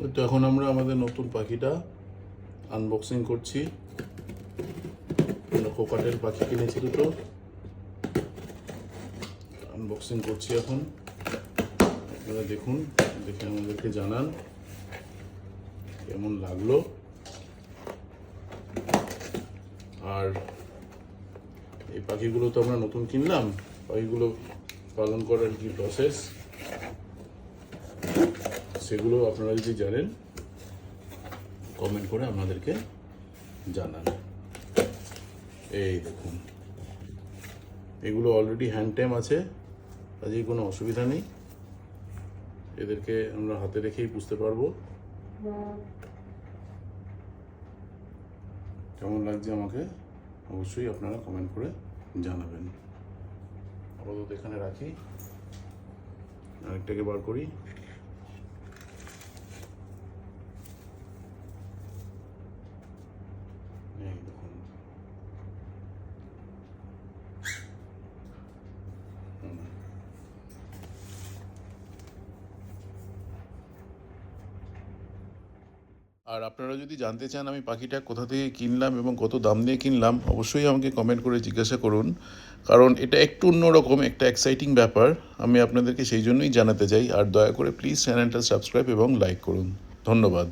তো এখন আমরা আমাদের নতুন পাখিটা আনবক্সিং করছি। কোকাটেল পাখি কিনেছি দুটো, আনবক্সিং করছি এখন। আপনারা দেখুন, দেখে আমাদেরকে জানান কেমন লাগলো। আর এই পাখিগুলো তো আমরা নতুন কিনলাম, পাখিগুলো পালন করার কি প্রসেস সেগুলো আপনারা যদি জানেন কমেন্ট করে আমাদেরকে জানান। এই দেখুন, এগুলো অলরেডি হ্যান্ড টাইম আছে, কাজেই কোনো অসুবিধা নেই। এদেরকে আমরা হাতে রেখেই বুঝতে পারবো কেমন লাগছে। আমাকে অবশ্যই আপনারা কমেন্ট করে জানাবেন। আপাতত এখানে রাখি, আরেকটাকে বার করি। এই দেখুন, আর আপনারা যদি জানতে চান আমি পাখিটা কোথা থেকে কিনলাম এবং কত দাম দিয়ে কিনলাম, অবশ্যই আমাকে কমেন্ট করে জিজ্ঞাসা করুন, কারণ এটা একটু অন্যরকম, একটা এক্সাইটিং ব্যাপার। আমি আপনাদেরকে সেই জন্যই জানাতে চাই। আর দয়া করে প্লিজ চ্যানেলটা সাবস্ক্রাইব এবং লাইক করুন। ধন্যবাদ।